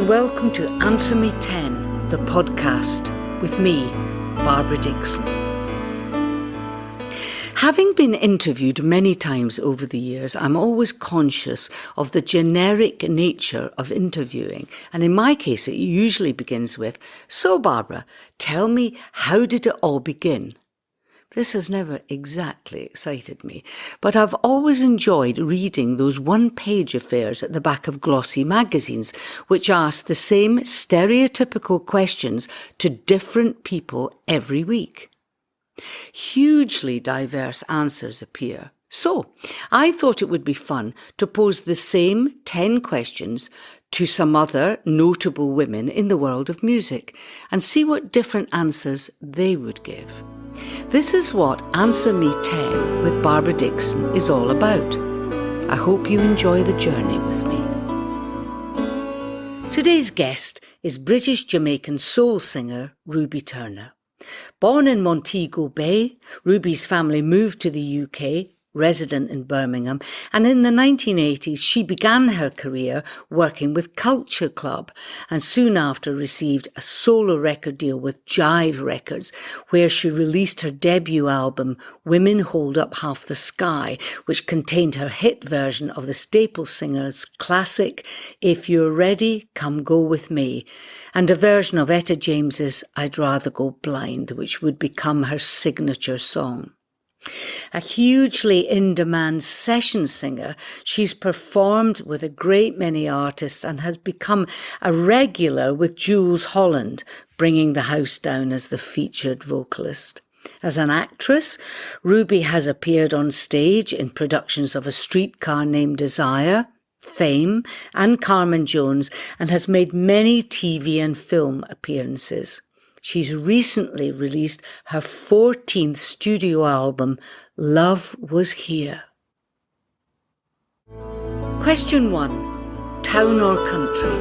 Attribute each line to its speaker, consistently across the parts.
Speaker 1: welcome to Answer Me 10, the podcast, with me, Barbara Dickson. Having been interviewed many times over the years, I'm always conscious of the generic nature of interviewing. And in my case, it usually begins with, "So Barbara, tell me, how did it all begin?" This has never exactly excited me, but I've always enjoyed reading those one-page affairs at the back of glossy magazines, which ask the same stereotypical questions to different people every week. Hugely diverse answers appear. So, I thought it would be fun to pose the same 10 questions to some other notable women in the world of music and see what different answers they would give. This is what Answer Me 10 with Barbara Dickson is all about. I hope you enjoy the journey with me. Today's guest is British-Jamaican soul singer Ruby Turner. Born in Montego Bay, Ruby's family moved to the UK, resident in Birmingham, and in the 1980s she began her career working with Culture Club and soon after received a solo record deal with Jive Records, where she released her debut album Women Hold Up Half the Sky, which contained her hit version of the Staple Singers' classic If You're Ready, Come Go With Me, and a version of Etta James's I'd Rather Go Blind, which would become her signature song. A hugely in-demand session singer, she's performed with a great many artists and has become a regular with Jools Holland, bringing the house down as the featured vocalist. As an actress, Ruby has appeared on stage in productions of A Streetcar Named Desire, Fame, and Carmen Jones, and has made many TV and film appearances. She's recently released her 14th studio album, Love Was Here. Question 1. Town or country?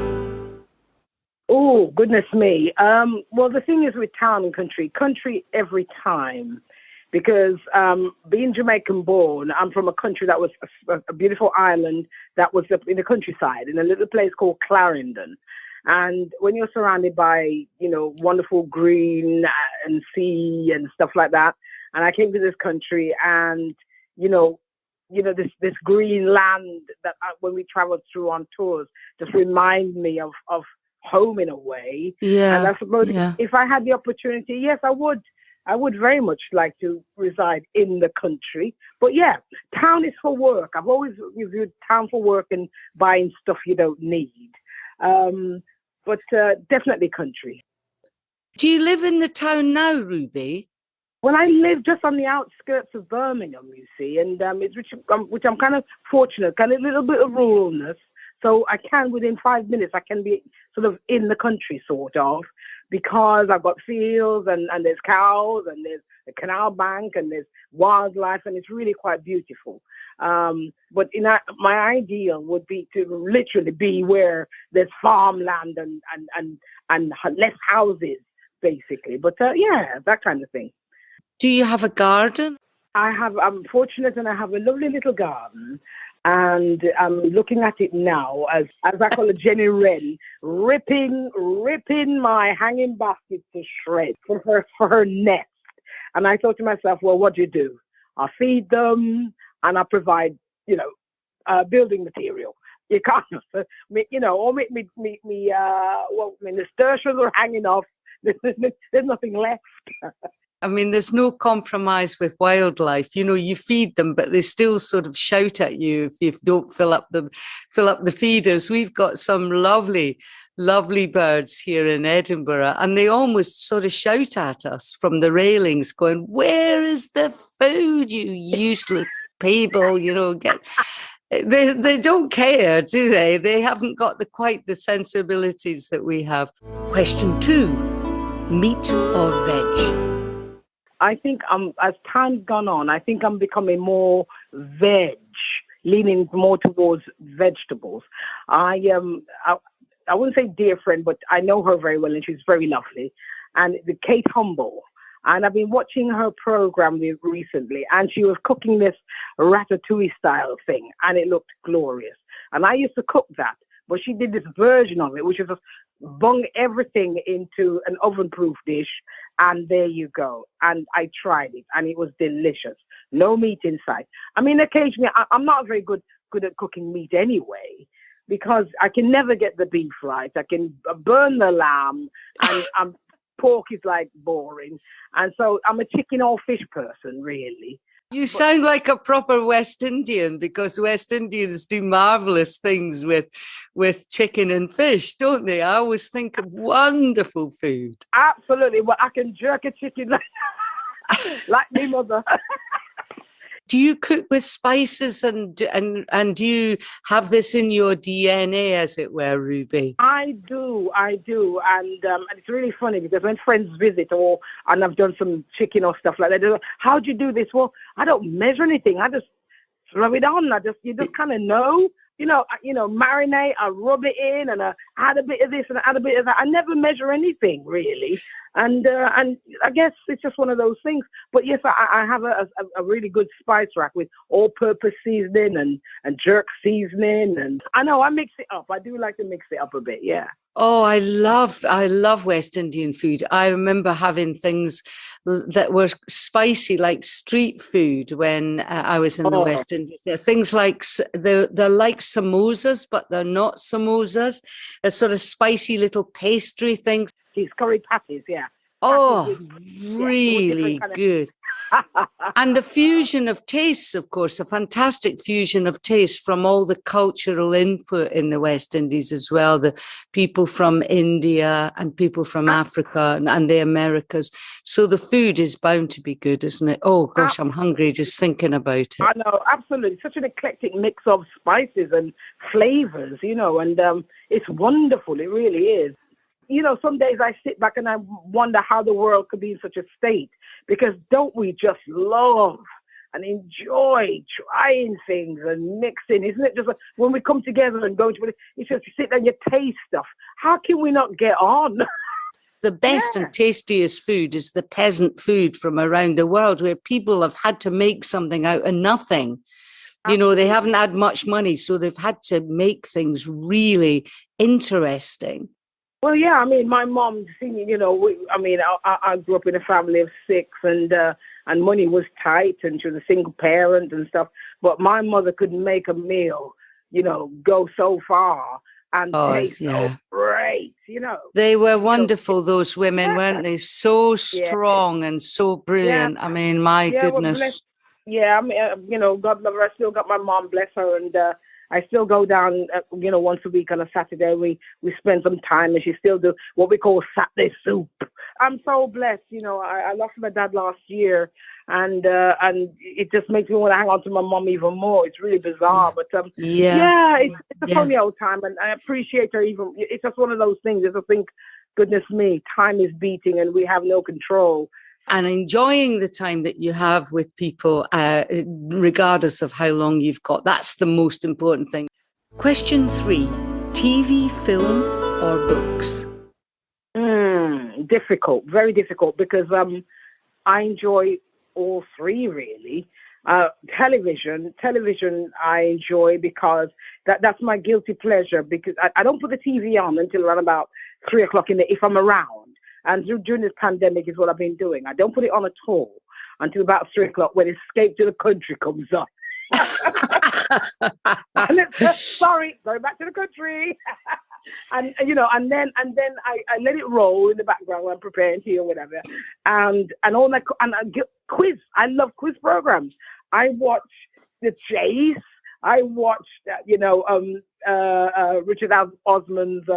Speaker 2: Oh, goodness me. Well, the thing is with town and country every time. Because being Jamaican born, I'm from a country that was a beautiful island that was in the countryside, in a little place called Clarendon. And when you're surrounded by, wonderful green and sea and stuff like that, and I came to this country and, this green land that when we traveled through on tours just remind me of home in a way.
Speaker 1: Yeah.
Speaker 2: And I suppose if I had the opportunity, yes, I would very much like to reside in the country. But yeah, town is for work. I've always viewed town for work and buying stuff you don't need. But definitely country.
Speaker 1: Do you live in the town now, Ruby?
Speaker 2: Well, I live just on the outskirts of Birmingham, you see, and which I'm kind of fortunate, kind of a little bit of ruralness. So I can, within 5 minutes, I can be sort of in the country, sort of, because I've got fields and there's cows and there's a canal bank and there's wildlife, and it's really quite beautiful. But my ideal would be to literally be where there's farmland and less houses, basically. But yeah, that kind of thing.
Speaker 1: Do you have a garden?
Speaker 2: I'm fortunate and I have a lovely little garden. And I'm looking at it now as I call it, Jenny Wren, ripping my hanging basket to shreds for her nest. And I thought to myself, well, what do? I feed them and I provide, building material. You can't, or the nasturtiums are hanging off. There's nothing left.
Speaker 1: I mean, there's no compromise with wildlife. You feed them, but they still sort of shout at you if you don't fill up the feeders. We've got some lovely, lovely birds here in Edinburgh, and they almost sort of shout at us from the railings, going, "Where is the food, you useless people?" They don't care, do they? They haven't got quite the sensibilities that we have. Question 2: meat or veg?
Speaker 2: I think as time's gone on, I think I'm becoming more veg, leaning more towards vegetables. I wouldn't say dear friend, but I know her very well and she's very lovely. And Kate Humble. And I've been watching her program recently and she was cooking this ratatouille style thing and it looked glorious. And I used to cook that, but she did this version of it, which is just bung everything into an oven-proof dish, and there you go. And I tried it, and it was delicious. No meat inside. I mean, occasionally, I'm not very good at cooking meat anyway, because I can never get the beef right. I can burn the lamb, and pork is like boring. And so I'm a chicken or fish person, really.
Speaker 1: You sound like a proper West Indian, because West Indians do marvelous things with chicken and fish, don't they? I always think of wonderful food.
Speaker 2: Absolutely. Well, I can jerk a chicken like my mother.
Speaker 1: Do you cook with spices and do you have this in your DNA, as it were, Ruby?
Speaker 2: I do, and it's really funny because when friends visit and I've done some chicken or stuff like that, they're like, "How'd you do this?" Well, I don't measure anything. I just throw it on. You just kind of know. Marinate. I rub it in, and I add a bit of this and I add a bit of that. I never measure anything really, and I guess it's just one of those things. But yes, I have a really good spice rack with all-purpose seasoning and jerk seasoning, and I know I mix it up. I do like to mix it up a bit, yeah.
Speaker 1: Oh, I love West Indian food. I remember having things that were spicy, like street food, when I was in the West Indies. Things like they're like samosas, but they're not samosas. They're sort of spicy little pastry things.
Speaker 2: These curry patties, yeah.
Speaker 1: Oh, really good. And the fusion of tastes, of course, a fantastic fusion of taste from all the cultural input in the West Indies as well, the people from India and people from Africa and the Americas. So the food is bound to be good, isn't it? Oh, gosh, I'm hungry just thinking about it.
Speaker 2: I know, absolutely. Such an eclectic mix of spices and flavors, and it's wonderful. It really is. Some days I sit back and I wonder how the world could be in such a state, because don't we just love and enjoy trying things and mixing? Isn't it just like when we come together and go to it, it's just you sit there and you taste stuff. How can we not get on?
Speaker 1: The best and tastiest food is the peasant food from around the world, where people have had to make something out of nothing. They haven't had much money, so they've had to make things really interesting.
Speaker 2: Well, yeah, I mean, my mom, I grew up in a family of 6, and money was tight, and she was a single parent and stuff. But my mother could make a meal, go so far and taste so great,
Speaker 1: They were wonderful, those women, weren't they? So strong and so brilliant. Yeah. I mean, my goodness.
Speaker 2: Well, God love her. I still got my mom, bless her, and I still go down, once a week on a Saturday. We spend some time, and she still do what we call Saturday soup. I'm so blessed. I lost my dad last year, and it just makes me want to hang on to my mom even more. It's really bizarre, but it's a funny old time, and I appreciate her even. It's just one of those things. I think, goodness me, time is beating, and we have no control.
Speaker 1: And enjoying the time that you have with people, regardless of how long you've got. That's the most important thing. Question 3, TV, film or books?
Speaker 2: Difficult, very difficult, because I enjoy all 3 really. Television I enjoy because that's my guilty pleasure, because I don't put the TV on until around about 3 o'clock if I'm around. And during this pandemic is what I've been doing. I don't put it on at all until about 3 o'clock when Escape to the Country comes on. Sorry, going back to the country. and then I let it roll in the background when I'm preparing tea or whatever. And all my quiz. I love quiz programs. I watch The Chase. I watched Richard Osman's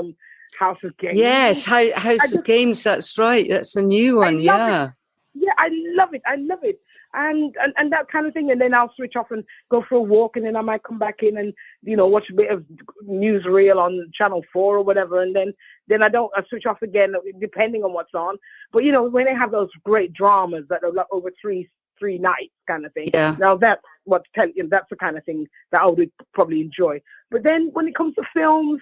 Speaker 2: House of Games.
Speaker 1: Yes, House of Games. That's right. That's a new one. Yeah.
Speaker 2: Yeah, I love it. And that kind of thing. And then I'll switch off and go for a walk, and then I might come back in and watch a bit of newsreel on Channel 4 or whatever. And then I switch off again depending on what's on. But when they have those great dramas that are like over three nights kind of thing.
Speaker 1: Yeah.
Speaker 2: Now that's the kind of thing that I would probably enjoy. But then when it comes to films,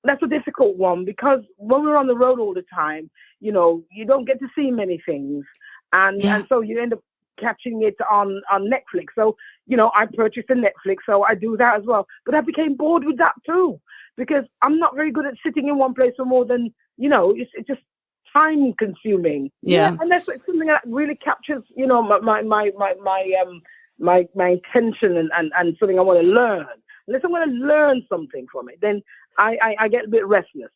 Speaker 2: that's a difficult one, because when we're on the road all the time, you don't get to see many things. And so you end up catching it on Netflix. So, I purchased a Netflix, so I do that as well. But I became bored with that too, because I'm not very good at sitting in one place for more than, it's just time consuming.
Speaker 1: Yeah.
Speaker 2: Unless it's something that really captures, my intention and something I want to learn. Unless I want to learn something from it, then I get a bit restless.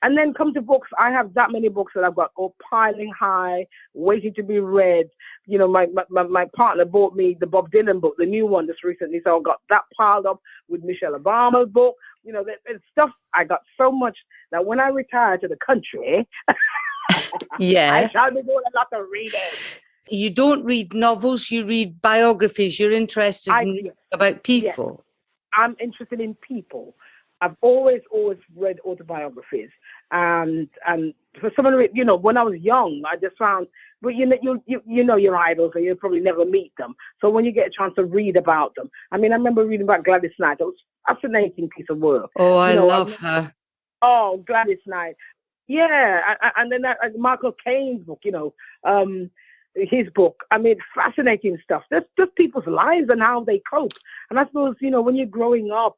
Speaker 2: And then come to books. I have that many books that I've got all piling high, waiting to be read. My partner bought me the Bob Dylan book, the new one just recently. So I've got that piled up with Michelle Obama's book. There's stuff. I got so much that when I retire to the country, I shall be doing a lot of reading.
Speaker 1: You don't read novels, you read biographies. You're interested in about people.
Speaker 2: Yes. I'm interested in people. I've always read autobiographies, and for someone, when I was young, I just found, but you know your idols, and you'll probably never meet them. So when you get a chance to read about them, I remember reading about Gladys Knight. It was a fascinating piece of work.
Speaker 1: Oh, I love her.
Speaker 2: Oh, Gladys Knight. Yeah, and then Michael Caine's book, his book. Fascinating stuff. That's just people's lives and how they cope. And I suppose, when you're growing up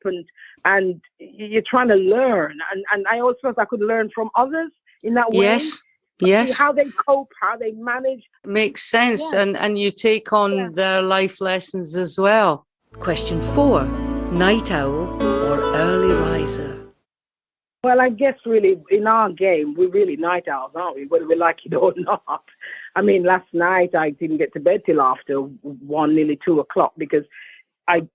Speaker 2: and you're trying to learn, and I always felt I could learn from others in that way.
Speaker 1: Yes.
Speaker 2: How they cope, how they manage.
Speaker 1: Makes sense. Yeah. And you take on their life lessons as well. Question 4, night owl or early riser?
Speaker 2: Well, I guess really in our game, we're really night owls, aren't we? Whether we like it or not. Last night I didn't get to bed till after 1, nearly 2 o'clock because I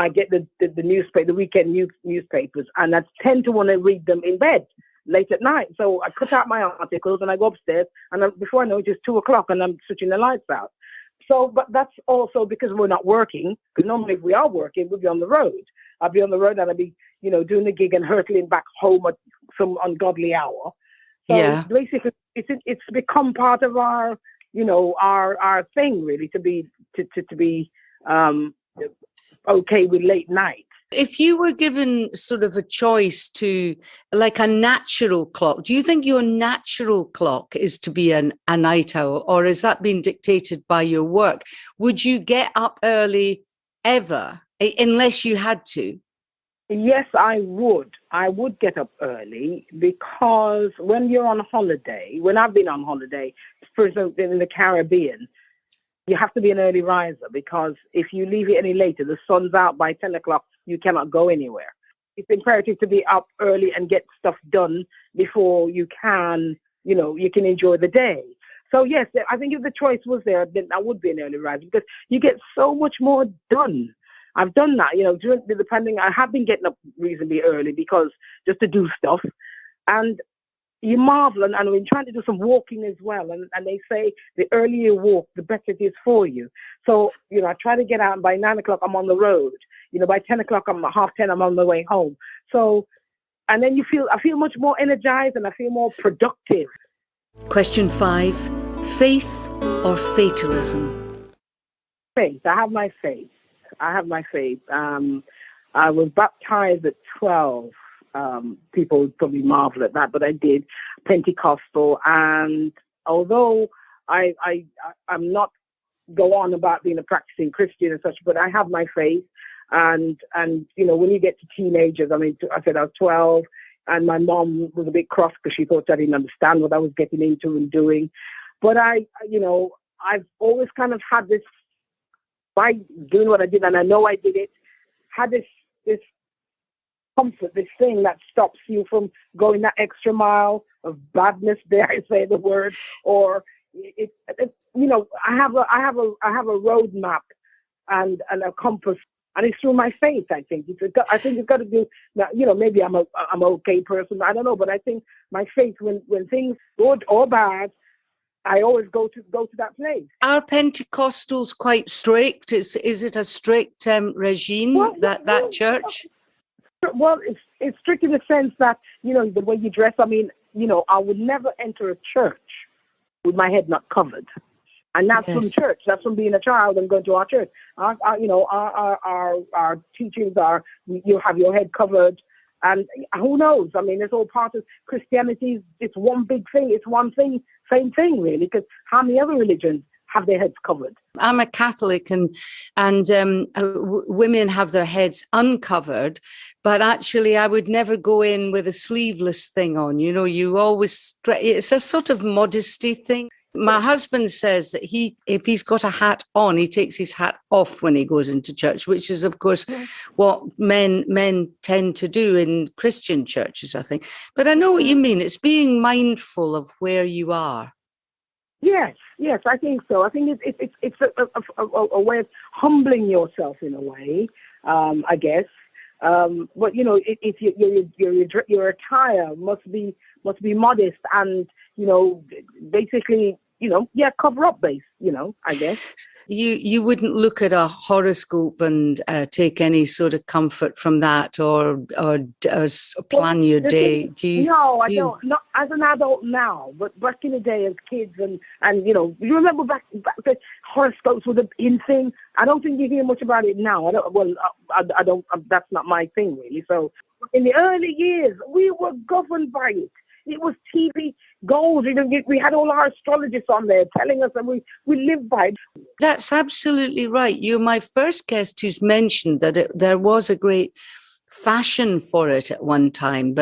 Speaker 2: get the newspaper, the weekend newspapers, and I tend to want to read them in bed late at night. So I cut out my articles and I go upstairs, and before I know it, it's 2 o'clock and I'm switching the lights out. So, but that's also because we're not working. Because normally if we are working, we'll be on the road. I'll be on the road and I'll be, doing the gig and hurtling back home at some ungodly hour. So basically, it's become part of our, our thing really to be okay with late night.
Speaker 1: If you were given sort of a choice to, like a natural clock, do you think your natural clock is to be a night owl, or is that being dictated by your work? Would you get up early ever, unless you had to?
Speaker 2: Yes, I would. I would get up early because when you're on holiday, when I've been on holiday, for example, in the Caribbean, you have to be an early riser because if you leave it any later, the sun's out by 10 o'clock, you cannot go anywhere. It's imperative to be up early and get stuff done before you can, you can enjoy the day. So yes, I think if the choice was there, then I would be an early riser because you get so much more done. I've done that, during the pandemic. I have been getting up reasonably early because just to do stuff. And you marvel, and I've been trying to do some walking as well. And they say the earlier you walk, the better it is for you. So, I try to get out, and by 9 o'clock, I'm on the road. By 10 o'clock, I'm 10:30, I'm on the way home. So, and then I feel much more energized and I feel more productive.
Speaker 1: Question 5, faith or fatalism?
Speaker 2: Faith. I have my faith. I was baptized at 12. People would probably marvel at that, but I did, Pentecostal. And although I'm not go on about being a practicing Christian and such, but I have my faith. And when you get to teenagers, I said I was 12, and my mom was a bit cross because she thought I didn't understand what I was getting into and doing. But I've always kind of had this, by doing what I did, and I know I did it, had this comfort, this thing that stops you from going that extra mile of badness, dare I say the word, or I have a roadmap and a compass, and it's through my faith. I think it's got to do. Maybe I'm an okay person. I don't know, but I think my faith, when things good or bad, I always go to that place.
Speaker 1: Are Pentecostals quite strict? Is it a strict regime, that church?
Speaker 2: Well, it's strict in the sense that, the way you dress. I would never enter a church with my head not covered. And that's from church. That's from being a child and going to our church. Our teachings are, you have your head covered. And who knows? It's all part of Christianity. It's one big thing. It's one thing, same thing, really. Because how many other religions have their heads covered.
Speaker 1: I'm a Catholic, and women have their heads uncovered, but actually I would never go in with a sleeveless thing on. You know, you always, it's a sort of modesty thing. My husband says that if he's got a hat on, he takes his hat off when he goes into church, which is, of course, what men tend to do in Christian churches, I think. But I know what you mean. It's being mindful of where you are.
Speaker 2: Yes, I think so. I think it's a way of humbling yourself in a way, I guess. But you know, if your attire must be modest and, you know, basically, you know, cover up base, you know, I guess.
Speaker 1: You wouldn't look at a horoscope and take any sort of comfort from that, or plan your day.
Speaker 2: I don't. Not as an adult now, but back in the day as kids, and you know, you remember back the horoscopes were the in thing. I don't think you hear much about it now. I don't. That's not my thing really. So in the early years, we were governed by it. It was TV gold. You know, we had all our astrologists on there telling us that we lived by it.
Speaker 1: That's absolutely right. You're my first guest who's mentioned that there was a great fashion for it at one time,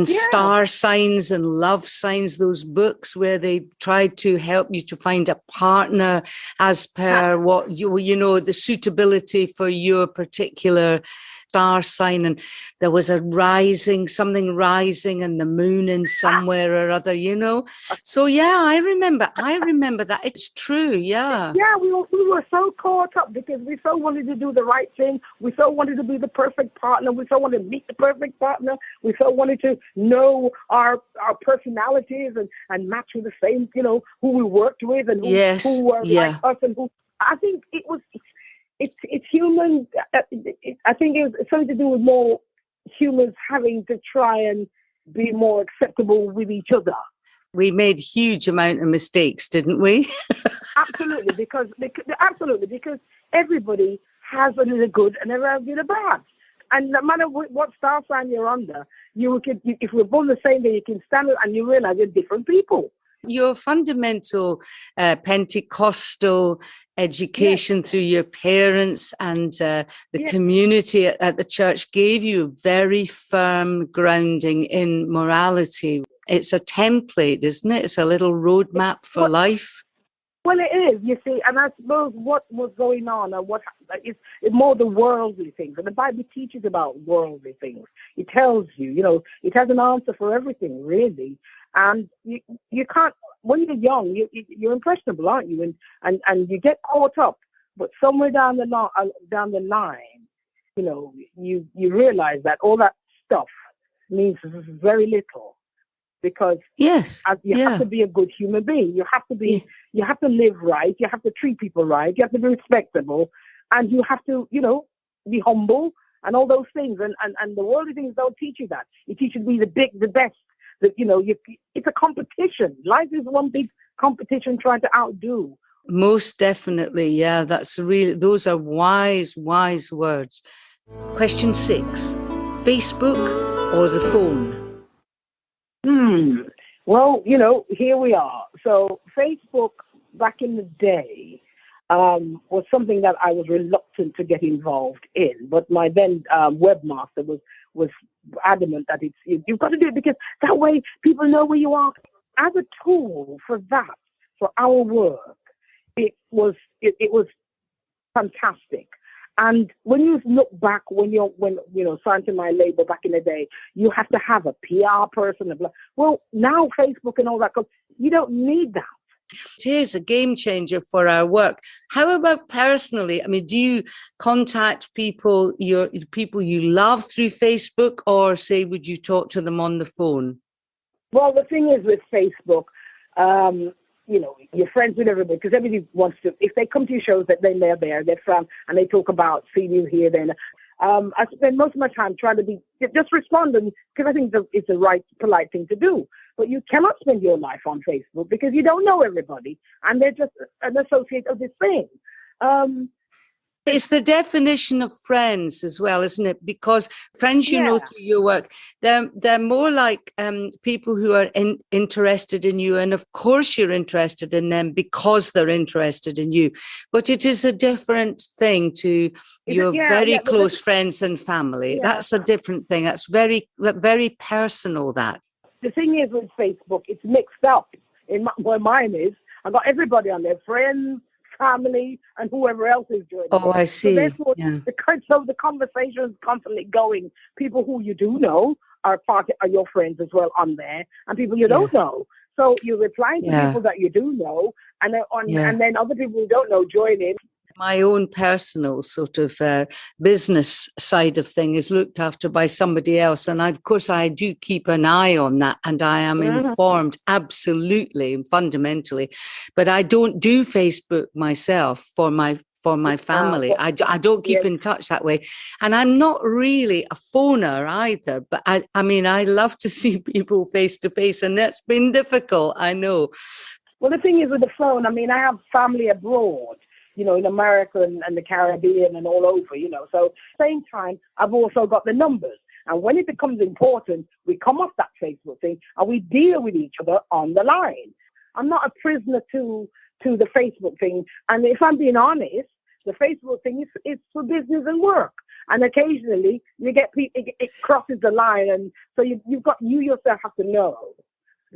Speaker 1: star signs and love signs, those books where they tried to help you to find a partner as per what you know, the suitability for your particular star sign, and there was something rising and the moon in somewhere or other, you know. So I remember that. It's true.
Speaker 2: We were so caught up because we so wanted to do the right thing. We so wanted to be the perfect partner. We so wanted to meet the perfect partner. We so wanted to know our personalities and match with the same, you know, who we worked with and who were like us, and who I think it's human. I think it's something to do with more humans having to try and be more acceptable with each other.
Speaker 1: We made huge amount of mistakes, didn't we?
Speaker 2: Absolutely, because everybody has a little good and a little bad. And no matter what star sign you're under, if we're born the same day, you can stand it and you realize you're different people.
Speaker 1: Your fundamental Pentecostal education through your parents and the community at the church gave you very firm grounding in morality. It's a template, isn't it? It's a little roadmap for life.
Speaker 2: Well, it is, you see, and I suppose what was going on, or what it's more the worldly things, and the Bible teaches about worldly things. It tells you, you know, it has an answer for everything, really. And you can't, when you're young, you're impressionable, aren't you? And you get caught up, but somewhere down the line, you know, you realize that all that stuff means very little. Because you have to be a good human being. You have to be. You have to live right. You have to treat people right. You have to be respectable, and you have to, you know, be humble and all those things. And the worldly things don't teach you that. It teaches you to be the best. That, you know, it's a competition. Life is one big competition trying to outdo.
Speaker 1: Most definitely, yeah. Those are wise words. Question 6: Facebook or the phone?
Speaker 2: Well, you know, here we are. So Facebook back in the day was something that I was reluctant to get involved in. But my then webmaster was adamant that you've got to do it because that way people know where you are. As a tool for our work, it was fantastic. And when you look back, when you know, signing my label back in the day, you have to have a PR person. Well, now Facebook and all that, you don't need that.
Speaker 1: It is a game changer for our work. How about personally? I mean, do you contact people you love through Facebook, or say, would you talk to them on the phone?
Speaker 2: Well, the thing is with Facebook, you know, you're friends with everybody because everybody wants to. If they come to your shows, that then they're there, they're from, and they talk about seeing you here. Then I spend most of my time trying to just responding because I think it's the right, polite thing to do. But you cannot spend your life on Facebook because you don't know everybody, and they're just an associate of this thing.
Speaker 1: It's the definition of friends as well, isn't it? Because friends, you know,
Speaker 2: Yeah.
Speaker 1: through your work, they're more like people who are interested in you. And of course, you're interested in them because they're interested in you. But it is a different thing to
Speaker 2: Is it?
Speaker 1: your
Speaker 2: Yeah,
Speaker 1: very
Speaker 2: yeah.
Speaker 1: close friends and family.
Speaker 2: Yeah.
Speaker 1: That's a different thing. That's very personal, that.
Speaker 2: The thing is with Facebook, it's mixed up. Where mine is, I got everybody on there, friends, family, and whoever else is joining
Speaker 1: Oh,
Speaker 2: it.
Speaker 1: I
Speaker 2: So
Speaker 1: see.
Speaker 2: therefore,
Speaker 1: Yeah.
Speaker 2: the conversation is constantly going. People who you do know are your friends as well on there, and people you
Speaker 1: Yeah.
Speaker 2: don't know. So you're replying to
Speaker 1: Yeah.
Speaker 2: people that you do know, and
Speaker 1: Yeah.
Speaker 2: and then other people who don't know join in.
Speaker 1: My own personal sort of business side of thing is looked after by somebody else. And of course, I do keep an eye on that, and I am informed absolutely and fundamentally. But I don't do Facebook myself for my family. I don't keep
Speaker 2: Yes.
Speaker 1: in touch that way. And I'm not really a phoner either. But I mean, I love to see people face to face, and that's been difficult, I know.
Speaker 2: Well, the thing is with the phone, I mean, I have family abroad, you know, in America and the Caribbean and all over, you know. So same time, I've also got the numbers. And when it becomes important, we come off that Facebook thing and we deal with each other on the line. I'm not a prisoner to the Facebook thing. And if I'm being honest, the Facebook thing is for business and work. And occasionally you get people, it crosses the line. And so you yourself have to know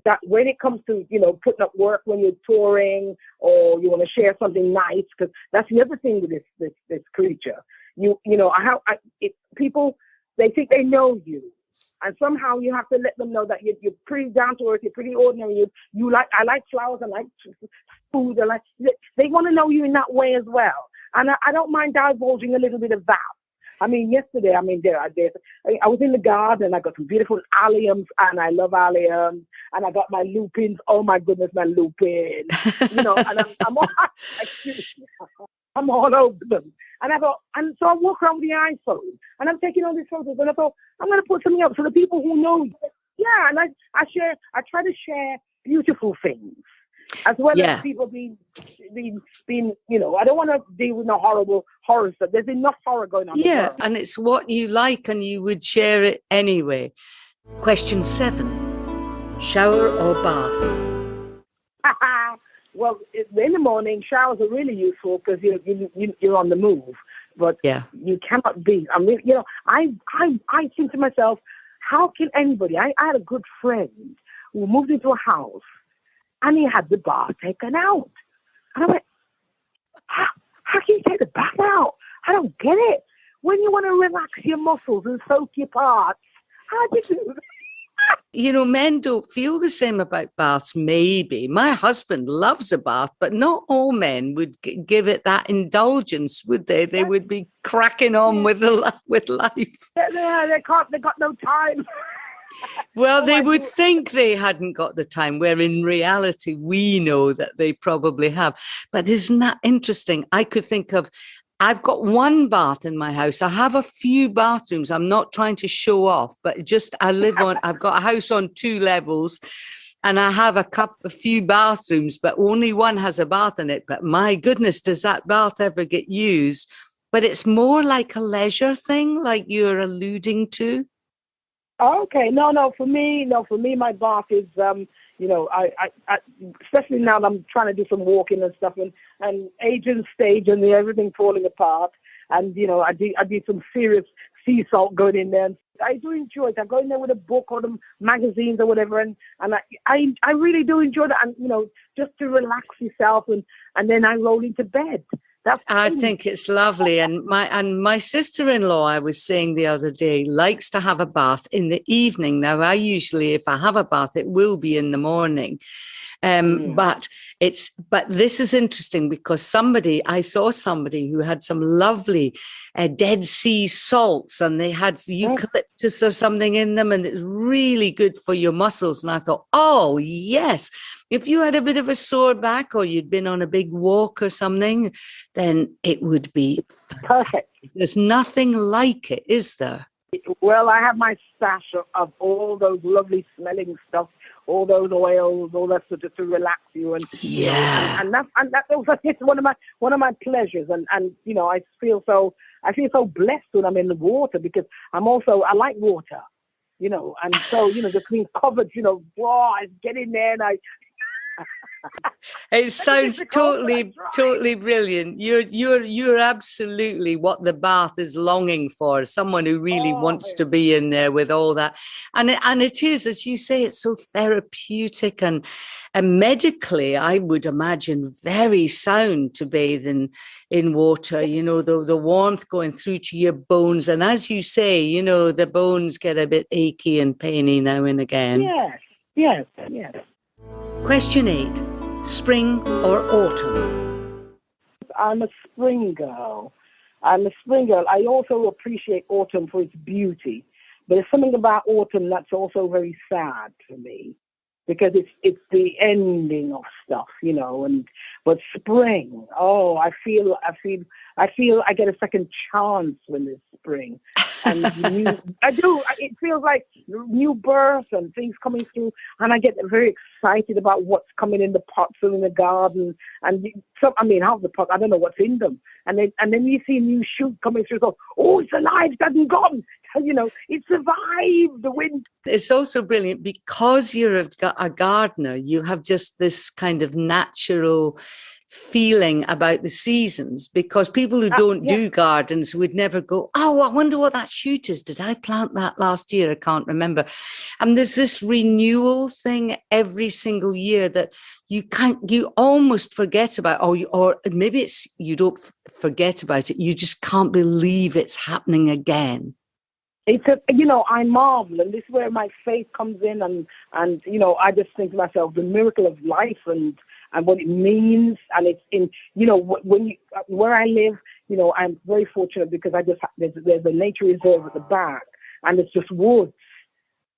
Speaker 2: that when it comes to, you know, putting up work when you're touring or you want to share something nice, because that's the other thing with this creature. People, they think they know you, and somehow you have to let them know that you're pretty down to earth, you're pretty ordinary. I like flowers, I like food, they want to know you in that way as well. And I don't mind divulging a little bit of that. I mean, yesterday, I was in the garden. I got some beautiful alliums, and I love alliums. And I got my lupins. Oh my goodness, my lupins! You know, and I'm all over them. And so I walk around with the iPhone, and I'm taking all these photos. And I thought, I'm going to put something up so the people who know, yeah. And I try to share beautiful things, as well as people being, you know, I don't want to deal with no horrible horror stuff. There's enough horror going on in the world.
Speaker 1: And it's what you like, and you would share it anyway. Question 7. Shower or bath?
Speaker 2: Well, in the morning, showers are really useful because you're on the move. But you cannot be. I mean, you know, I think to myself, how can anybody? I had a good friend who moved into a house, and he had the bath taken out. And I went, how can you take the bath out? I don't get it. When you want to relax your muscles and soak your parts, how do you do that?
Speaker 1: You know, men don't feel the same about baths, maybe. My husband loves a bath, but not all men would give it that indulgence, would they? They would be cracking on with life.
Speaker 2: They got no time.
Speaker 1: Well, they would think they hadn't got the time, where in reality, we know that they probably have. But isn't that interesting? I've got one bath in my house. I have a few bathrooms. I'm not trying to show off, but I've got a house on 2 levels, and I have a few bathrooms, but only one has a bath in it. But my goodness, does that bath ever get used? But it's more like a leisure thing, like you're alluding to.
Speaker 2: Okay, no. For me, my bath is, you know, I especially now that I'm trying to do some walking and stuff, and age and stage and everything falling apart, and you know, I did some serious sea salt going in there. And I do enjoy it. I go in there with a book or the magazines or whatever, and I really do enjoy that. And you know, just to relax yourself, and then I roll into bed.
Speaker 1: I think it's lovely. And my sister-in-law, I was saying the other day, likes to have a bath in the evening. Now, I usually, if I have a bath, it will be in the morning. But this is interesting because I saw somebody who had some lovely Dead Sea salts, and they had eucalyptus or something in them, and it's really good for your muscles. And I thought, oh yes, if you had a bit of a sore back or you'd been on a big walk or something, then it would be
Speaker 2: perfect.
Speaker 1: There's nothing like it, is there?
Speaker 2: Well, I have my stash of all those lovely smelling stuff, all those oils, all that sort of to relax you, and
Speaker 1: Yeah.
Speaker 2: that's also it's one of my pleasures, and I feel so blessed when I'm in the water, because I like water, and so just being covered, wow, I get in there and I.
Speaker 1: It sounds totally brilliant. You're absolutely what the bath is longing for. Someone who really wants to be in there with all that, and it is, as you say, it's so therapeutic and medically, I would imagine, very sound to bathe in water. The warmth going through to your bones, and as you say, the bones get a bit achy and painy now and again.
Speaker 2: Yes.
Speaker 1: Question 8. Spring or autumn?
Speaker 2: I'm a spring girl. I also appreciate autumn for its beauty. But there's something about autumn that's also very sad for me, because it's the ending of stuff, but spring, I feel I get a second chance when there's spring. And it feels like new birth and things coming through, and I get very excited about what's coming in the pots and in the garden, and half the pots, I don't know what's in them, and then you see a new shoot coming through, so, it's alive, it hasn't gone, it survived the wind.
Speaker 1: It's also brilliant because you're a gardener, you have just this kind of natural feeling about the seasons, because people who don't do gardens would never go, I wonder what that shoot is. Did I plant that last year? I can't remember. And there's this renewal thing every single year that you almost forget about, or maybe it's you don't forget about it, you just can't believe it's happening again.
Speaker 2: It's I marvel, and this is where my faith comes in, and I just think to myself, the miracle of life and what it means, and it's in where I live, I'm very fortunate because there's a nature reserve at the back, and it's just woods,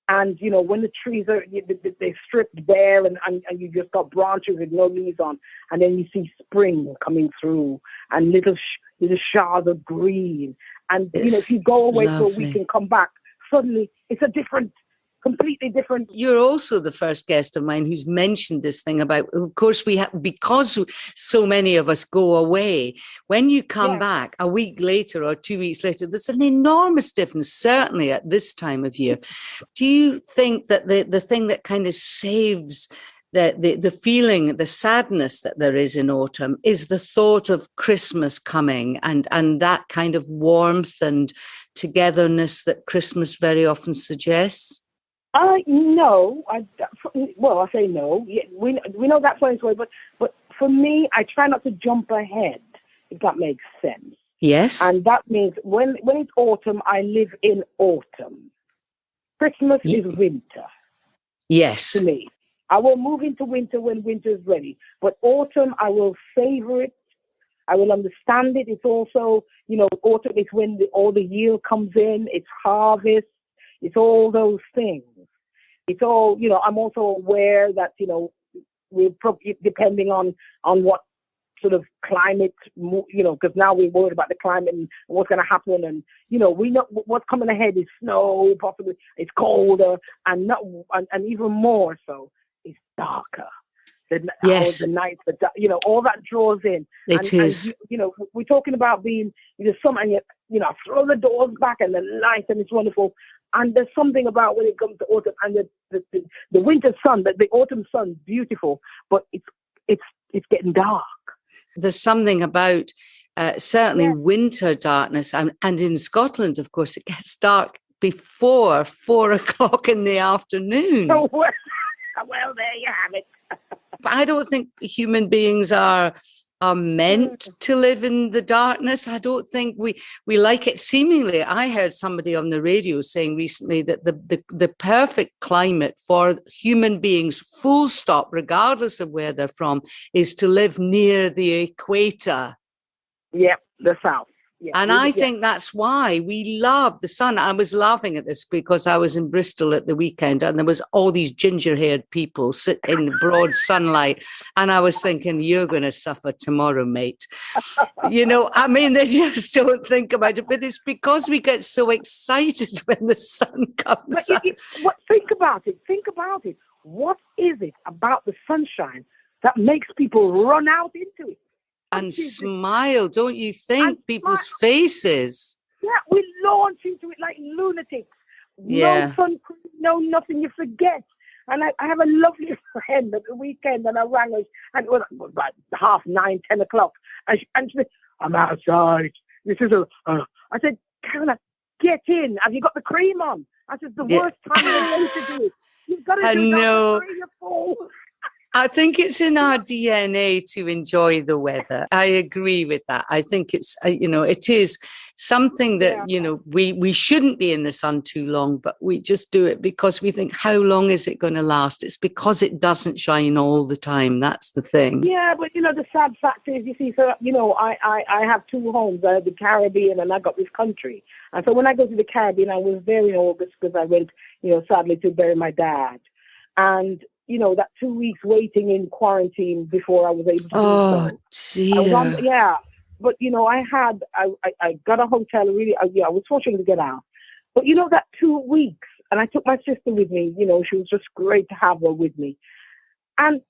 Speaker 2: and when the trees are they're stripped bare, and you just got branches with no leaves on, and then you see spring coming through, and little shards of green. And, if you go away for a week and come back, suddenly it's completely different.
Speaker 1: You're also the first guest of mine who's mentioned this thing about, of course, because so many of us go away, when you come back a week later or 2 weeks later, there's an enormous difference, certainly at this time of year. Do you think that the thing that kind of saves the feeling, the sadness that there is in autumn is the thought of Christmas coming and that kind of warmth and togetherness that Christmas very often suggests?
Speaker 2: No. I say no. We know that's what it's way, but for me, I try not to jump ahead, if that makes sense.
Speaker 1: Yes.
Speaker 2: And that means when it's autumn, I live in autumn. Christmas is winter.
Speaker 1: Yes.
Speaker 2: To me. I will move into winter when winter is ready. But autumn, I will savor it. I will understand it. It's also, autumn is when all the yield comes in. It's harvest. It's all those things. It's all, I'm also aware that, we're probably, depending on what sort of climate, because now we're worried about the climate and what's going to happen. And, we know what's coming ahead is snow, possibly it's colder, and even more so. It's darker. The nights, all that draws in.
Speaker 1: It is.
Speaker 2: And, we're talking about being summer, and throw the doors back and the lights, and it's wonderful. And there's something about when it comes to autumn and the winter sun, the autumn sun, beautiful, but it's getting dark.
Speaker 1: There's something about certainly winter darkness, and in Scotland, of course, it gets dark before 4 o'clock in the afternoon.
Speaker 2: Oh, well, there you have it.
Speaker 1: But I don't think human beings are meant to live in the darkness. I don't think we like it. Seemingly, I heard somebody on the radio saying recently that the perfect climate for human beings, full stop, regardless of where they're from, is to live near the equator.
Speaker 2: Yep, the south. Yeah,
Speaker 1: and I think that's why we love the sun. I was laughing at this because I was in Bristol at the weekend and there was all these ginger-haired people sitting in the broad sunlight. And I was thinking, you're going to suffer tomorrow, mate. They just don't think about it. But it's because we get so excited when the sun comes up.
Speaker 2: Think about it. what is it about the sunshine that makes people run out into it?
Speaker 1: And smile, don't you think?
Speaker 2: And
Speaker 1: People's faces.
Speaker 2: yeah, we launch into it like lunatics. No
Speaker 1: Yeah.
Speaker 2: sun cream, no nothing. You forget. And I have a lovely friend at the weekend, and I rang her, and it was about 9:30, 10 o'clock. And she said, I'm outside. This is I said, Carolina, get in. Have you got the cream on? I said, the worst time of the day to do it. You've got to
Speaker 1: I
Speaker 2: do it
Speaker 1: know.
Speaker 2: after 3 or 4.
Speaker 1: I think it's in our DNA to enjoy the weather. I agree with that. I think it's, it is something that, we shouldn't be in the sun too long, but we just do it because we think, how long is it going to last? It's because it doesn't shine all the time. That's the thing.
Speaker 2: Yeah, but, the sad fact is, you see, so, I have 2 homes, the Caribbean and I got this country. And so when I go to the Caribbean, I was there in August because I went, sadly to bury my dad. And, that 2 weeks waiting in quarantine before I was able to do so.
Speaker 1: Dear.
Speaker 2: But, I got a hotel, really, I was fortunate to get out. But, that 2 weeks, and I took my sister with me, she was just great to have her with me. And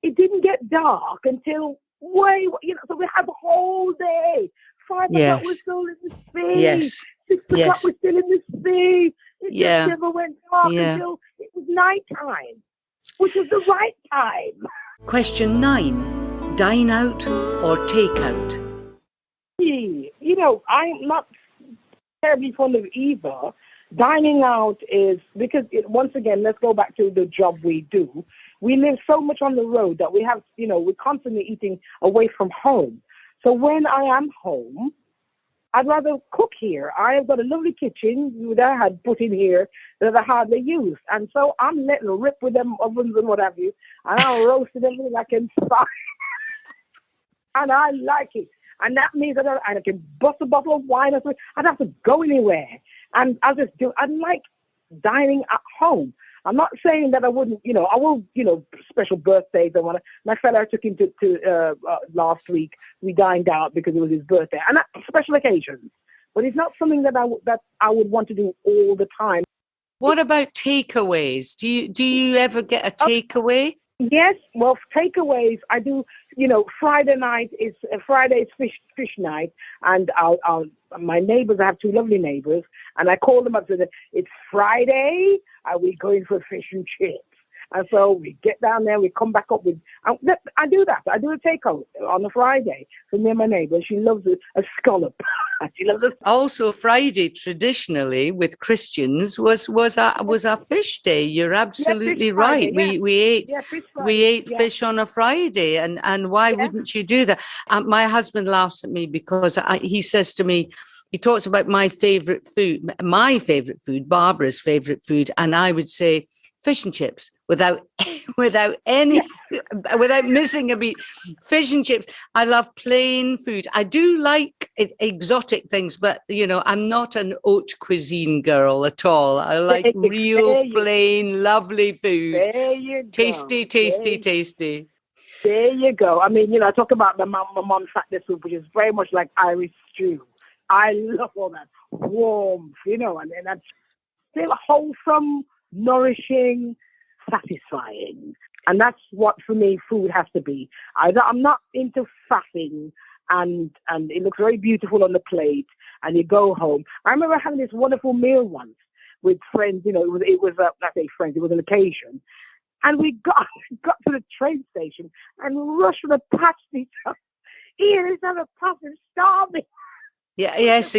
Speaker 2: it didn't get dark until so we had the whole day. 5 o'clock we're still in the sea.
Speaker 1: Yes.
Speaker 2: 6 o'clock we're still in the sea. It just never went dark until it was nighttime, which was the right time.
Speaker 1: Question 9, dine out or take out?
Speaker 2: I'm not terribly fond of either. Dining out is, because once again, let's go back to the job we do. We live so much on the road that we have, we're constantly eating away from home. So when I am home, I'd rather cook here. I've got a lovely kitchen that I had put in here that I hardly use. And so I'm letting rip with them ovens and what have you. And I'll roast everything I can find. And I like it. And that means that I can bust a bottle of wine or something. I don't have to go anywhere. And I like dining at home. I'm not saying that I wouldn't, I will, special birthdays and whatnot. My fella, I took him to last week. We dined out because it was his birthday, and special occasions. But it's not something that I would want to do all the time.
Speaker 1: What about takeaways? Do you ever get a takeaway?
Speaker 2: Yes, well, takeaways I do. Friday's fish night, and my neighbors. I have 2 lovely neighbors, and I call them up and say, it's Friday. Are we going for fish and chips? And so we get down there, we come back up with, I do that. I do a takeout on a Friday for me and my neighbor. She loves a scallop. She loves
Speaker 1: Also, Friday traditionally with Christians was a fish day. You're absolutely right.
Speaker 2: Friday,
Speaker 1: We ate fish on a Friday, and why wouldn't you do that? My husband laughs at me because he says to me, he talks about my favorite food, Barbara's favorite food, and I would say fish and chips without missing a beat. Fish and chips. I love plain food. I do like exotic things, but I'm not an haute cuisine girl at all. I like real plain, lovely food.
Speaker 2: There you go.
Speaker 1: Tasty.
Speaker 2: There you go. I mean, I talk about my mom's fatness soup, which is very much like Irish stew. I love all that warmth, and that's still wholesome, nourishing, satisfying. And that's what, for me, food has to be. I'm not into faffing, and it looks very beautiful on the plate, and you go home. I remember having this wonderful meal once with friends. It was I say friends, it was an occasion. And we got to the train station and rushed for the pasty. Here, let's have a pasty, starving.
Speaker 1: Yeah, yes,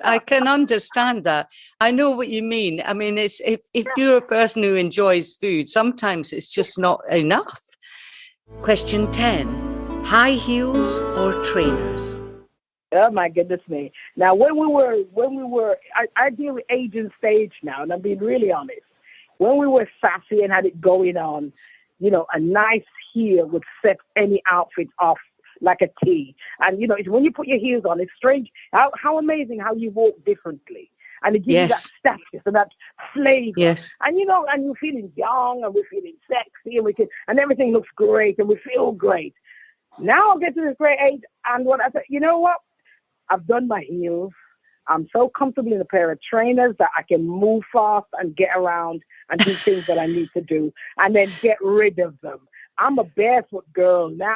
Speaker 1: I can understand that. I know what you mean. I mean, it's if you're a person who enjoys food, sometimes it's just not enough. Question 10, high heels or trainers?
Speaker 2: Oh my goodness me. Now when we were I deal with age and stage now, and I'm being really honest. When we were sassy and had it going on, a nice heel would set any outfit off like a T. And, it's when you put your heels on, it's strange how amazing how you walk differently. And it gives you that status and that flavor.
Speaker 1: Yes.
Speaker 2: And, and you're feeling young and we're feeling sexy and everything looks great and we feel great. Now I get to this great age and what I said, you know what? I've done my heels. I'm so comfortable in a pair of trainers that I can move fast and get around and do things that I need to do and then get rid of them. I'm a barefoot girl now.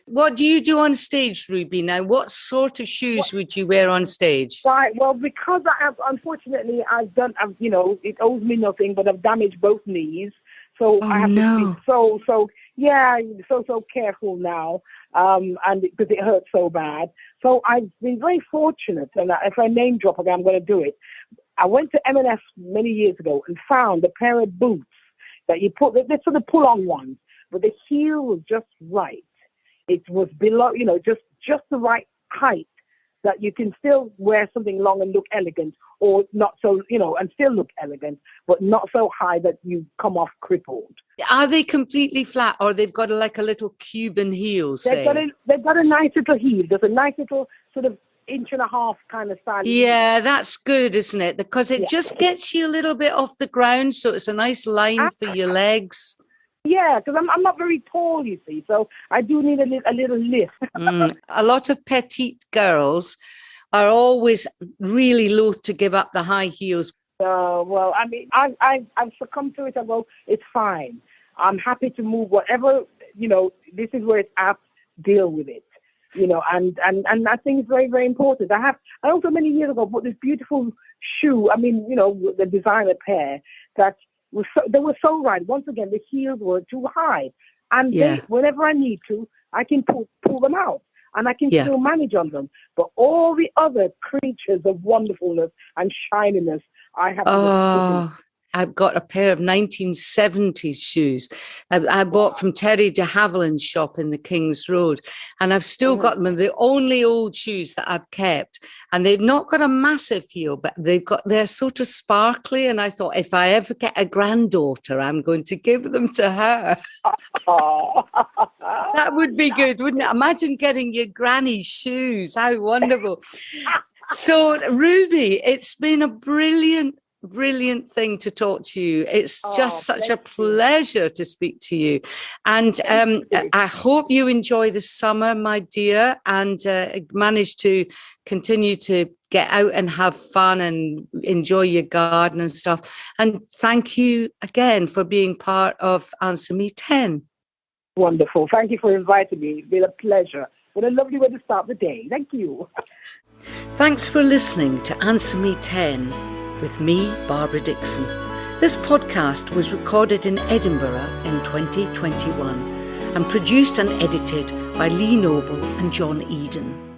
Speaker 1: What do you do on stage, Ruby? Now, what sort of shoes would you wear on stage?
Speaker 2: Right. Well, because unfortunately, it owes me nothing, but I've damaged both knees. So I have to be so careful now. And because it hurts so bad. So I've been very fortunate. And if I name drop again, I'm going to do it. I went to M&S many years ago and found a pair of boots that you put, they're sort of pull on ones, but the heel was just right. It was below, just the right height that you can still wear something long and look elegant, or not so, and still look elegant, but not so high that you come off crippled.
Speaker 1: Are they completely flat, or they've got like a little Cuban heel, say?
Speaker 2: They've got a nice little heel. There's a nice little sort of 1.5 inch kind of style.
Speaker 1: Yeah, that's good, isn't it? Because it just gets you a little bit off the ground, so it's a nice line for your legs.
Speaker 2: Yeah, because I'm not very tall, you see, so I do need a little lift.
Speaker 1: A lot of petite girls are always really loath to give up the high heels.
Speaker 2: Well, I mean, I've succumbed to it. I go, it's fine. I'm happy to move whatever, this is where it's at, deal with it. And I think it's very, very important. I also many years ago bought this beautiful shoe. I mean, the designer pair that they were so right. Once again, the heels were too high, and whenever I need to, I can pull them out, and I can still manage on them. But all the other creatures of wonderfulness and shininess, I have.
Speaker 1: I've got a pair of 1970s shoes I bought from Terry de Haviland's shop in the King's Road. And I've still got them. They're the only old shoes that I've kept. And they've not got a massive heel, but they're sort of sparkly. And I thought, if I ever get a granddaughter, I'm going to give them to her. That would be good, wouldn't it? Imagine getting your granny's shoes. How wonderful. So, Ruby, it's been a brilliant thing to talk to you. It's just such a pleasure to speak to you. And I hope you enjoy the summer, my dear, and manage to continue to get out and have fun and enjoy your garden and stuff. And thank you again for being part of Answer Me 10.
Speaker 2: Wonderful. Thank you for inviting me. It's been a pleasure. What a lovely way to start the day. Thank you.
Speaker 1: Thanks for listening to Answer Me 10 with me, Barbara Dickson. This podcast was recorded in Edinburgh in 2021 and produced and edited by Lee Noble and John Eden.